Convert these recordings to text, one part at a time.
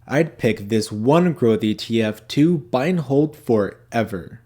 I'd pick this one growth ETF to buy and hold forever.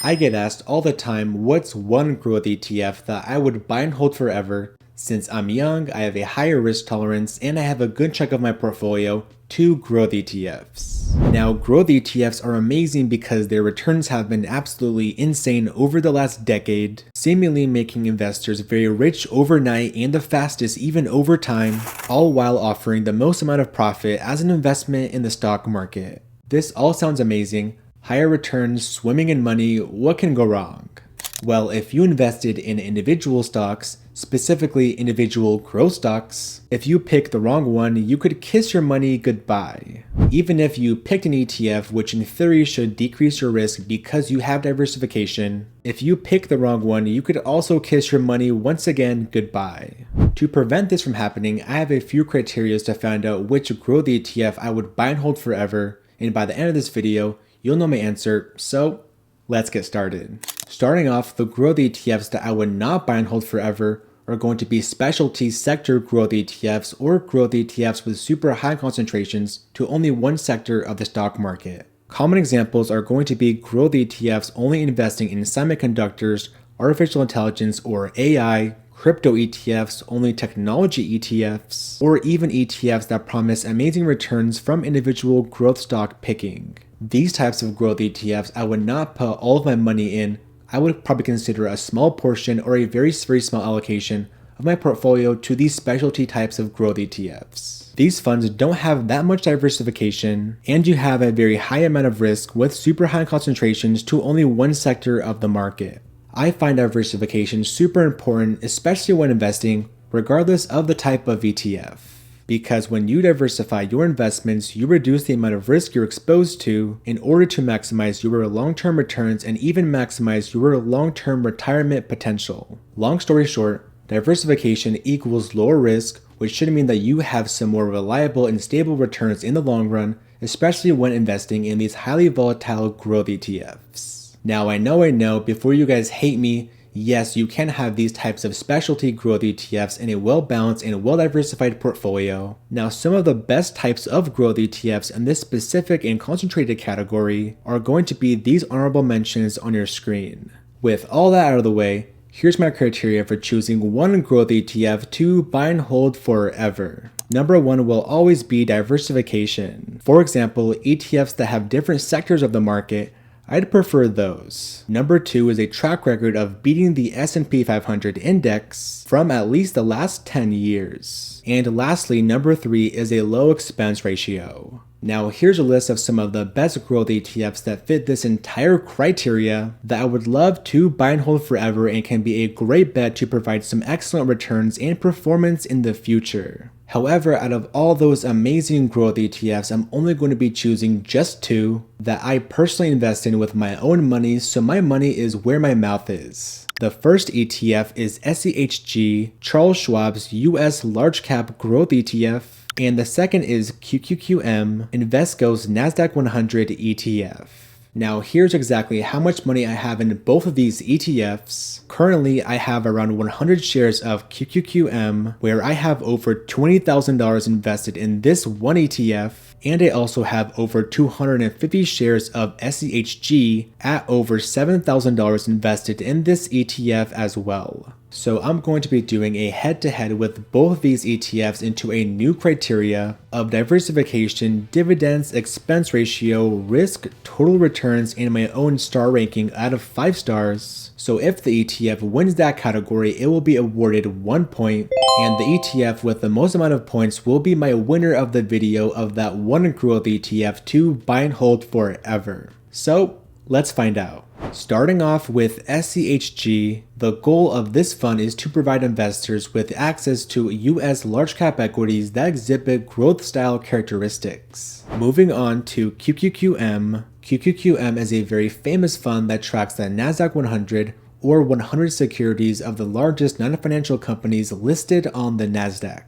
I get asked all the time what's one growth ETF that I would buy and hold forever. Since I'm young, I have a higher risk tolerance, and I have a good chunk of my portfolio to growth ETFs. Now, growth ETFs are amazing because their returns have been absolutely insane over the last decade, seemingly making investors very rich overnight and the fastest even over time, all while offering the most amount of profit as an investment in the stock market. This all sounds amazing. Higher returns, swimming in money, what can go wrong? Well, if you invested in individual stocks, specifically individual growth stocks, if you pick the wrong one, you could kiss your money goodbye. Even if you picked an ETF, which in theory should decrease your risk because you have diversification, if you pick the wrong one, you could also kiss your money once again goodbye. To prevent this from happening, I have a few criteria to find out which growth ETF I would buy and hold forever, and by the end of this video, you'll know my answer, so let's get started. Starting off, the growth ETFs that I would not buy and hold forever are going to be specialty sector growth ETFs or growth ETFs with super high concentrations to only one sector of the stock market. Common examples are going to be growth ETFs only investing in semiconductors, artificial intelligence or AI, crypto ETFs, only technology ETFs, or even ETFs that promise amazing returns from individual growth stock picking. These types of growth ETFs I would not put all of my money in. I would probably consider a small portion or a very small allocation of my portfolio to these specialty types of growth ETFs. These funds don't have that much diversification, and you have a very high amount of risk with super high concentrations to only one sector of the market. I find diversification super important, especially when investing, regardless of the type of ETF. Because when you diversify your investments, you reduce the amount of risk you're exposed to in order to maximize your long-term returns and even maximize your long-term retirement potential. Long story short, diversification equals lower risk, which should mean that you have some more reliable and stable returns in the long run, especially when investing in these highly volatile growth ETFs. Now I know, before you guys hate me, yes, you can have these types of specialty growth ETFs in a well-balanced and well-diversified portfolio. Now, some of the best types of growth ETFs in this specific and concentrated category are going to be these honorable mentions on your screen. With all that out of the way, here's my criteria for choosing one growth ETF to buy and hold forever. Number one will always be diversification. For example, ETFs that have different sectors of the market, I'd prefer those. Number two is a track record of beating the S&P 500 index from at least the last 10 years. And lastly, number three is a low expense ratio. Now here's a list of some of the best growth ETFs that fit this entire criteria that I would love to buy and hold forever and can be a great bet to provide some excellent returns and performance in the future. However, out of all those amazing growth ETFs, I'm only going to be choosing just two that I personally invest in with my own money, so my money is where my mouth is. The first ETF is SEHG, Charles Schwab's US Large Cap Growth ETF, and the second is QQQM, Invesco's NASDAQ 100 ETF. Now here's exactly how much money I have in both of these ETFs. Currently, I have around 100 shares of QQQM, where I have over $20,000 invested in this one ETF, and I also have over 250 shares of SEHG at over $7,000 invested in this ETF as well. So I'm going to be doing a head-to-head with both these ETFs into a new criteria of diversification, dividends, expense ratio, risk, total returns, and my own star ranking out of 5 stars. So if the ETF wins that category, it will be awarded 1 point, and the ETF with the most amount of points will be my winner of the video of that one growth ETF to buy and hold forever. So let's find out. Starting off with SEHG, the goal of this fund is to provide investors with access to US large cap equities that exhibit growth style characteristics. Moving on to QQQM. QQQM is a very famous fund that tracks the NASDAQ 100 or 100 securities of the largest non-financial companies listed on the NASDAQ.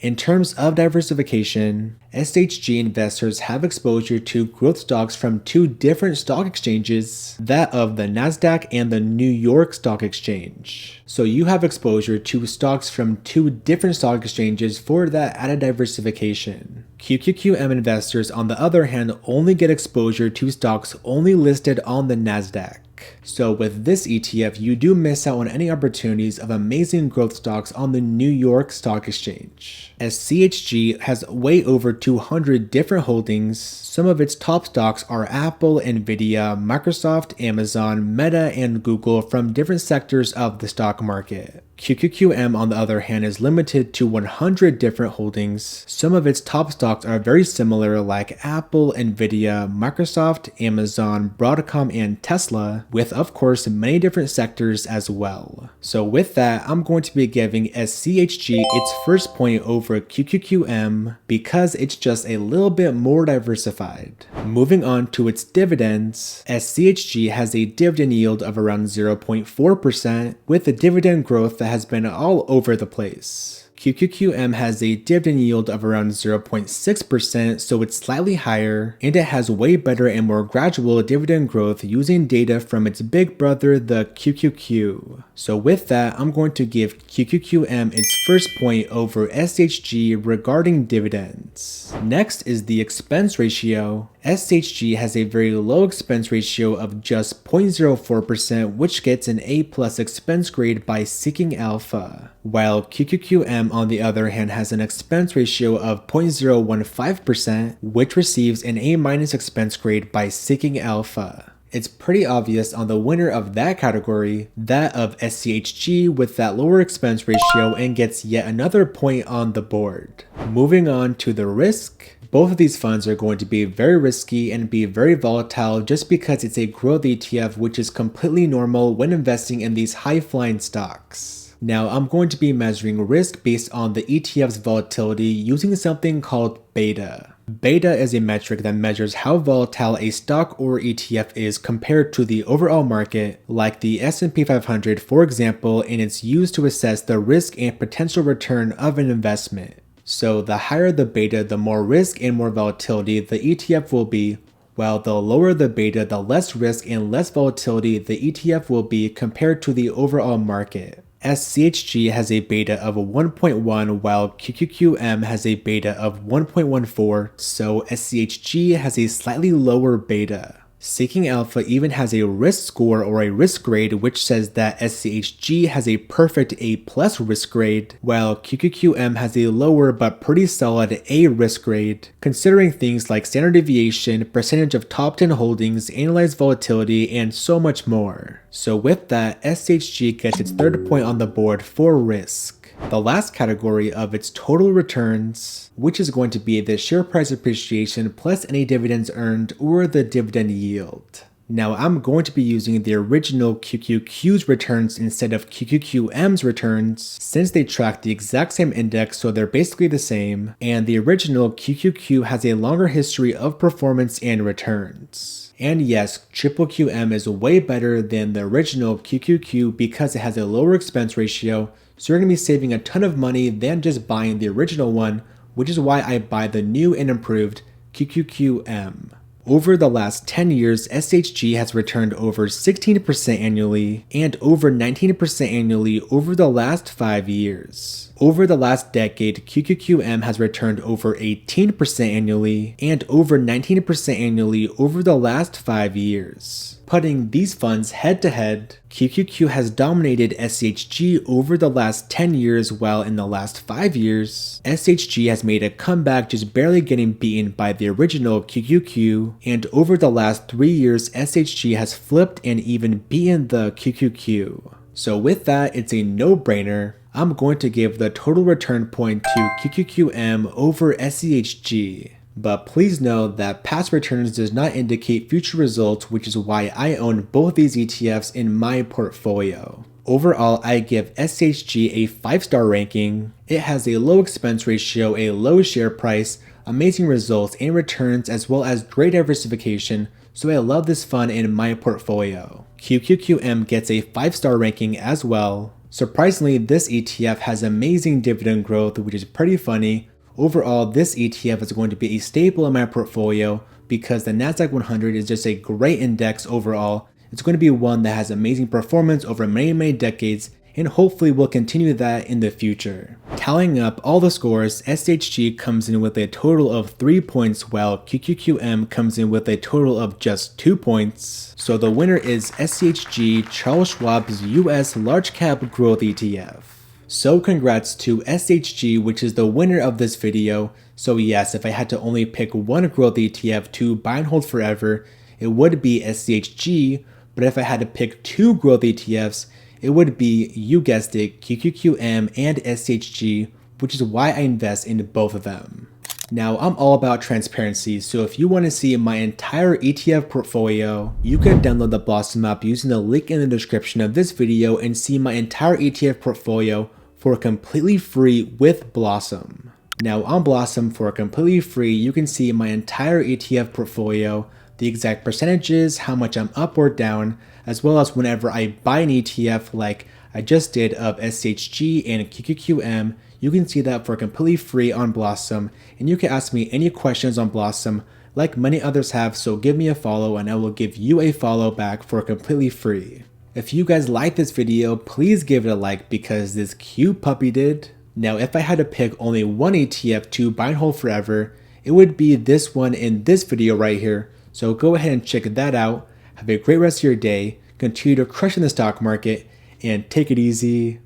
In terms of diversification, SHG investors have exposure to growth stocks from two different stock exchanges, that of the Nasdaq and the New York Stock Exchange. So you have exposure to stocks from two different stock exchanges for that added diversification. QQQM investors, on the other hand, only get exposure to stocks only listed on the Nasdaq. So with this ETF, you do miss out on any opportunities of amazing growth stocks on the New York Stock Exchange. As CHG has way over 200 different holdings, some of its top stocks are Apple, Nvidia, Microsoft, Amazon, Meta, and Google from different sectors of the stock market. QQQM, on the other hand, is limited to 100 different holdings. Some of its top stocks are very similar, like Apple, Nvidia, Microsoft, Amazon, Broadcom, and Tesla, with of course many different sectors as well. So with that, I'm going to be giving SCHG its first point over QQQM because it's just a little bit more diversified. Moving on to its dividends, SCHG has a dividend yield of around 0.4% with a dividend growth that has been all over the place. QQQM has a dividend yield of around 0.6%, so it's slightly higher, and it has way better and more gradual dividend growth using data from its big brother, the QQQ. So with that, I'm going to give QQQM its first point over SHG regarding dividends. Next is the expense ratio. SHG has a very low expense ratio of just 0.04%, which gets an A+ expense grade by Seeking Alpha, while QQQM on the other hand has an expense ratio of 0.015%, which receives an A- expense grade by Seeking Alpha. It's pretty obvious on the winner of that category, that of SCHG with that lower expense ratio, and gets yet another point on the board. Moving on to the risk. Both of these funds are going to be very risky and be very volatile just because it's a growth ETF, which is completely normal when investing in these high-flying stocks. Now, I'm going to be measuring risk based on the ETF's volatility using something called beta. Beta is a metric that measures how volatile a stock or ETF is compared to the overall market, like the S&P 500 for example, and it's used to assess the risk and potential return of an investment. So the higher the beta, the more risk and more volatility the ETF will be, while the lower the beta, the less risk and less volatility the ETF will be compared to the overall market. SCHG has a beta of 1.1 while QQQM has a beta of 1.14, so SCHG has a slightly lower beta. Seeking Alpha even has a risk score or a risk grade which says that SCHG has a perfect A+ risk grade, while QQQM has a lower but pretty solid A risk grade, considering things like standard deviation, percentage of top 10 holdings, analyzed volatility, and so much more. So with that, SHG gets its third point on the board for risk. The last category of its total returns, which is going to be the share price appreciation plus any dividends earned or the dividend yield. Now I'm going to be using the original QQQ's returns instead of QQQM's returns since they track the exact same index, so they're basically the same, and the original QQQ has a longer history of performance and returns. And yes, QQQM is way better than the original QQQ because it has a lower expense ratio, so you're going to be saving a ton of money than just buying the original one, which is why I buy the new and improved QQQM. Over the last 10 years, SHG has returned over 16% annually and over 19% annually over the last 5 years. Over the last decade, QQQM has returned over 18% annually and over 19% annually over the last 5 years. Putting these funds head to head, QQQ has dominated SHG over the last 10 years, while in the last 5 years, SHG has made a comeback, just barely getting beaten by the original QQQ, and over the last 3 years, SHG has flipped and even beaten the QQQ. So with that, it's a no-brainer. I'm going to give the total return point to QQQM over SCHG. But please know that past returns does not indicate future results, which is why I own both these ETFs in my portfolio. Overall, I give SHG a 5-star ranking. It has a low expense ratio, a low share price, amazing results and returns, as well as great diversification, so I love this fund in my portfolio. QQQM gets a 5-star ranking as well. Surprisingly, this ETF has amazing dividend growth, which is pretty funny. Overall, this ETF is going to be a staple in my portfolio because the Nasdaq 100 is just a great index overall. It's going to be one that has amazing performance over many decades, and hopefully will continue that in the future. Tallying up all the scores, SHG comes in with a total of 3 points while QQQM comes in with a total of just 2 points. So the winner is SHG, Charles Schwab's US Large Cap Growth ETF. So congrats to SHG, which is the winner of this video. So yes, if I had to only pick one growth ETF to buy and hold forever, it would be SHG, but if I had to pick two growth ETFs, it would be, you guessed it, QQQM and SHG, which is why I invest in both of them. Now, I'm all about transparency, so if you want to see my entire ETF portfolio, you can download the Blossom app using the link in the description of this video and see my entire ETF portfolio for completely free with Blossom. Now, on Blossom, for completely free, you can see my entire ETF portfolio, the exact percentages, how much I'm up or down, as well as whenever I buy an ETF like I just did of SHG and QQQM, you can see that for completely free on Blossom, and you can ask me any questions on Blossom like many others have, so give me a follow and I will give you a follow back for completely free. If you guys like this video, please give it a like because this cute puppy did. Now, if I had to pick only one ETF to buy and hold forever, it would be this one in this video right here, so go ahead and check that out. Have a great rest of your day, continue to crush in the stock market, and take it easy.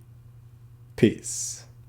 Peace.